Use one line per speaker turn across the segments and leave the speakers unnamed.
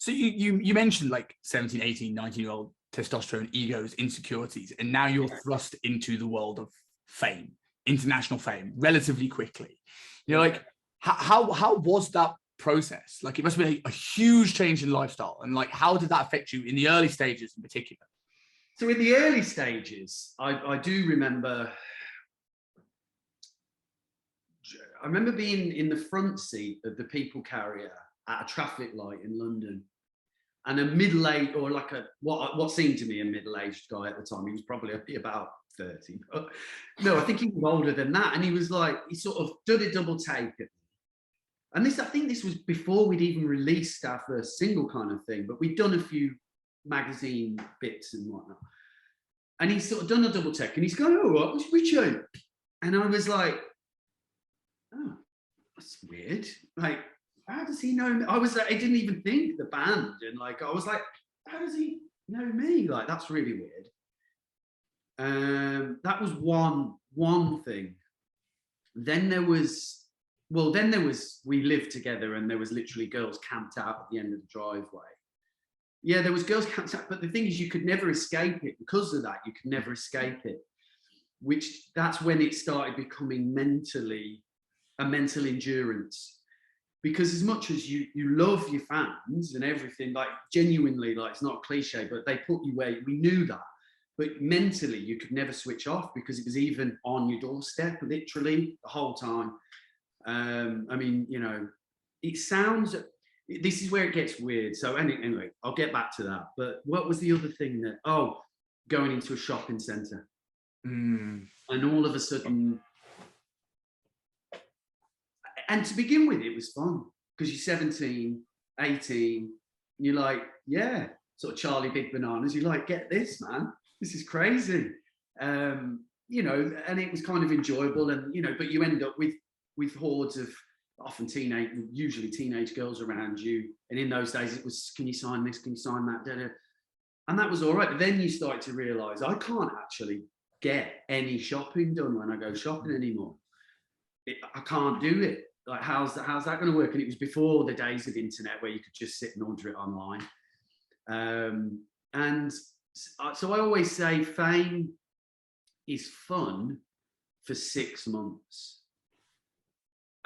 So you mentioned like 17, 18, 19-year-old testosterone, egos, insecurities, and now you're thrust into the world of fame, international fame, relatively quickly. You know, like how was that process? Like, it must have been a huge change in lifestyle, and like, how did that affect you in the early stages in particular?
So in the early stages, I do remember. I remember being in the front seat of the people carrier at a traffic light in London, and a middle-aged, or like what seemed to me a middle-aged guy at the time. He was probably about 30, but no, I think he was older than that. And he was like, he sort of did a double take at me. And I think this was before we'd even released our first single kind of thing, but we'd done a few magazine bits and whatnot. And he's sort of done a double take, and he's going, "Oh, what was Ritchie?" And I was like, "Oh, that's weird. Like, how does he know me?" I didn't even think the band, and like, I was like, "How does he know me? Like, that's really weird." That was one thing. Then there was we lived together, and there was literally girls camped out at the end of the driveway. Yeah, there was girls camped out, but the thing is, you could never escape it. Because of that, you could never escape it. That's when it started becoming a mental endurance. Because as much as you love your fans and everything, like, genuinely, like, it's not a cliche, but they put you where we knew that. But mentally, you could never switch off, because it was even on your doorstep, literally the whole time. I mean, you know, this is where it gets weird. So anyway, I'll get back to that. But what was the other thing going into a shopping centre. And all of a sudden, and to begin with, it was fun, because you're 17, 18, and you're like, yeah, sort of Charlie Big Bananas. You're like, get this, man. This is crazy. You know, and it was kind of enjoyable, and, you know, but you end up with hordes of often usually teenage girls around you. And in those days it was, can you sign this? Can you sign that? Da-da. And that was all right. But then you start to realise, I can't actually get any shopping done when I go shopping anymore. I can't do it. Like, how's that going to work? And it was before the days of internet where you could just sit and order it online. And so I always say fame is fun for 6 months.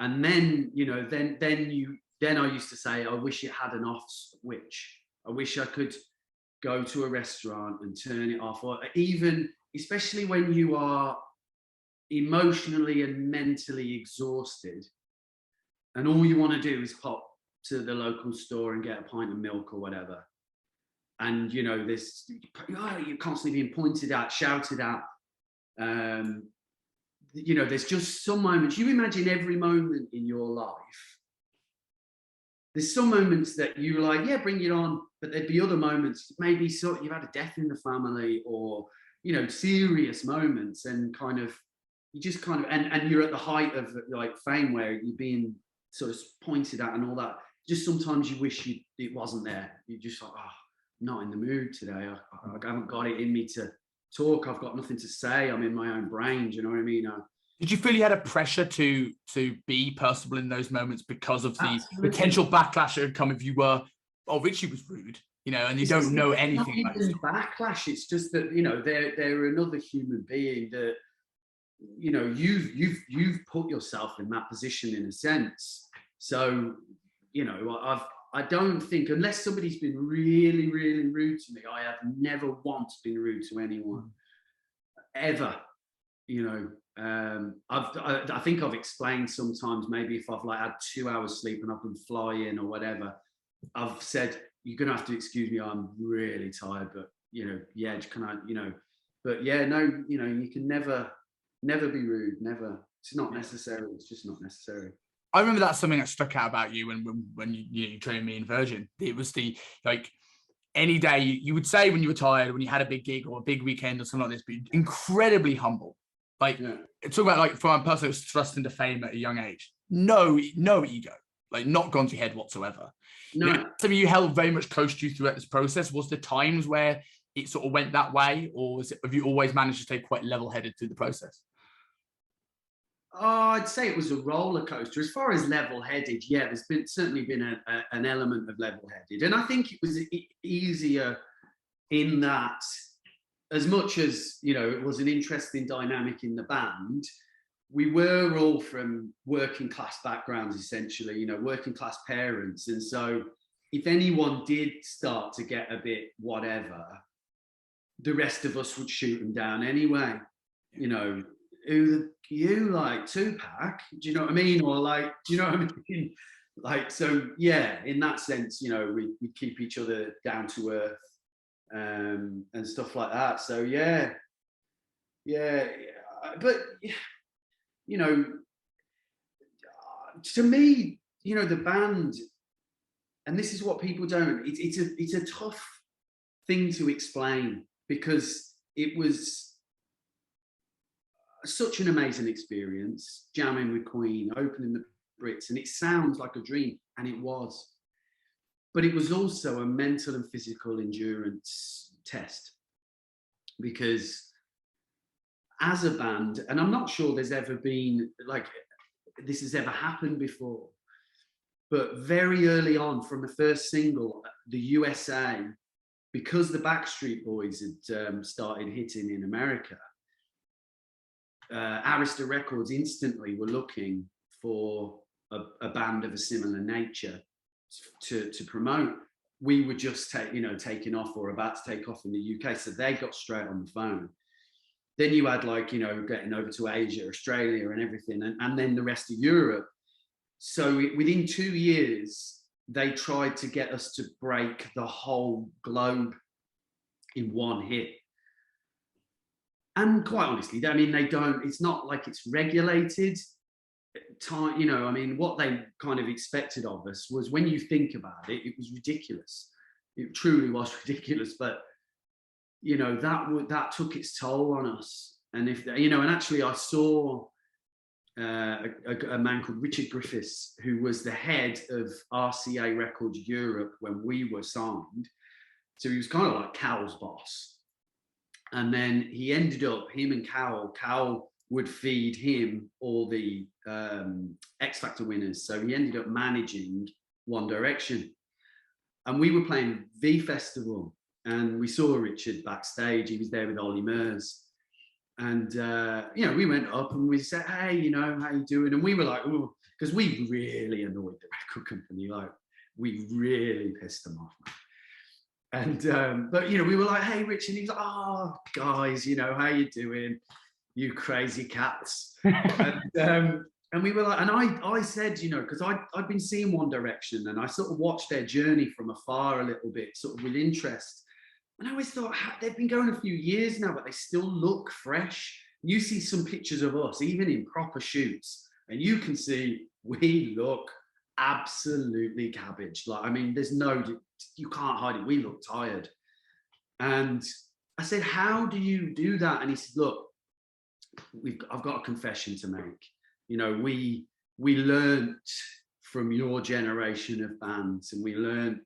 And then, you know, then I used to say, I wish it had an off switch. I wish I could go to a restaurant and turn it off, or even, especially when you are emotionally and mentally exhausted, and all you want to do is pop to the local store and get a pint of milk or whatever. And, you know, you're constantly being pointed at, shouted at. You know, there's just some moments, you imagine every moment in your life. There's some moments that you're like, yeah, bring it on. But there'd be other moments, maybe you've had a death in the family, or, you know, serious moments, and and you're at the height of like fame, where you're being sort of pointed at and all that. Just sometimes you wish it wasn't there. You're just like, oh, I'm not in the mood today. I haven't got it in me to talk. I've got nothing to say. I'm in my own brain. Do you know what I mean?
Did you feel you had a pressure to be personable in those moments because of the
Absolutely.
potential backlash that would come if you were, oh, Ritchie was rude, you know, and you don't know anything about it?
Backlash. It's just that, you know, they're another human being that, you know, you've put yourself in that position in a sense. So, you know, I don't think, unless somebody's been really, really rude to me, I have never once been rude to anyone, ever. You know, I think I've explained sometimes, maybe if I've like had 2 hours sleep and I've been flying or whatever, I've said, you're gonna have to excuse me, I'm really tired, but, you know, yeah, can I, you know, but yeah, no, you know, you can never be rude, never. It's not necessary. It's just not necessary.
I remember that's something that stuck out about you when you trained me in Virgin. It was the, like, any day you would say when you were tired, when you had a big gig or a big weekend or something like this, but incredibly humble. Like, talk about, like, for a person who's thrust into fame at a young age, no ego, like, not gone to your head whatsoever.
No.
You know, something you held very much close to you throughout this process. Was there times where it sort of went that way, or have you always managed to stay quite level-headed through the process?
Oh, I'd say it was a roller coaster. As far as level-headed, yeah, there's certainly been an element of level-headed, and I think it was easier in that, as much as it was an interesting dynamic in the band. We were all from working class backgrounds, essentially, working class parents, and so if anyone did start to get a bit whatever, the rest of us would shoot them down anyway. Who you like, Tupac? Do you know what I mean? Or like, do you know what I mean? Like, so yeah, in that sense, we keep each other down to earth, and stuff like that. So yeah. But to me, the band, and this is what people don't. It's a tough thing to explain, because it was such an amazing experience, jamming with Queen, opening the Brits, and it sounds like a dream, and it was. But it was also a mental and physical endurance test, because as a band, and I'm not sure there's ever been, like, this has ever happened before, but very early on, from the first single, the USA, because the Backstreet Boys had started hitting in America, Arista Records instantly were looking for a band of a similar nature to promote. We were just taking off, or about to take off in the UK, so they got straight on the phone. Then you had getting over to Asia, Australia, and everything, and then the rest of Europe. So within 2 years, they tried to get us to break the whole globe in one hit. And quite honestly, I mean, they don't, it's not like it's regulated time, what they kind of expected of us was, when you think about it, it was ridiculous. It truly was ridiculous, but that took its toll on us. And and actually I saw a man called Richard Griffiths, who was the head of RCA Records Europe when we were signed. So he was kind of like Cowell's boss. And then he ended up, him and Cowell would feed him all the X Factor winners. So he ended up managing One Direction. And we were playing V Festival, and we saw Richard backstage. He was there with Ollie Murs. And, we went up and we said, hey, how you doing? And we were like, oh, because we really annoyed the record company. Like, we really pissed them off, man. And, but, we were like, hey, Rich, and he was like, oh, guys, how you doing? You crazy cats. And we were like, and I said, because I'd been seeing One Direction, and I sort of watched their journey from afar a little bit, sort of with interest. And I always thought, they've been going a few years now, but they still look fresh. You see some pictures of us, even in proper shoots, and you can see we look absolutely cabbage. Like, you can't hide it. We look tired. And I said, how do you do that? And he said, look, I've got a confession to make. We learnt from your generation of bands, and we learned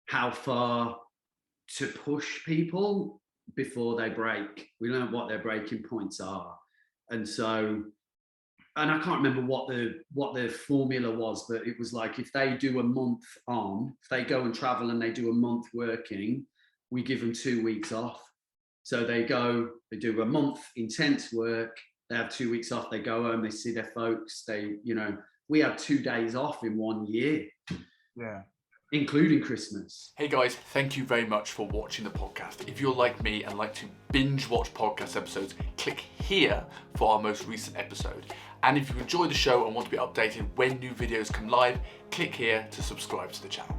how far to push people before they break. We learned what their breaking points are. And so, and I can't remember what the formula was, but it was like, if they do a month on, if they go and travel and they do a month working, we give them 2 weeks off. So they do a month intense work, they have 2 weeks off, they go home, they see their folks, we had 2 days off in 1 year.
Yeah.
Including Christmas.
Hey guys, thank you very much for watching the podcast. If you're like me and like to binge watch podcast episodes, click here for our most recent episode. And if you enjoy the show and want to be updated when new videos come live, click here to subscribe to the channel.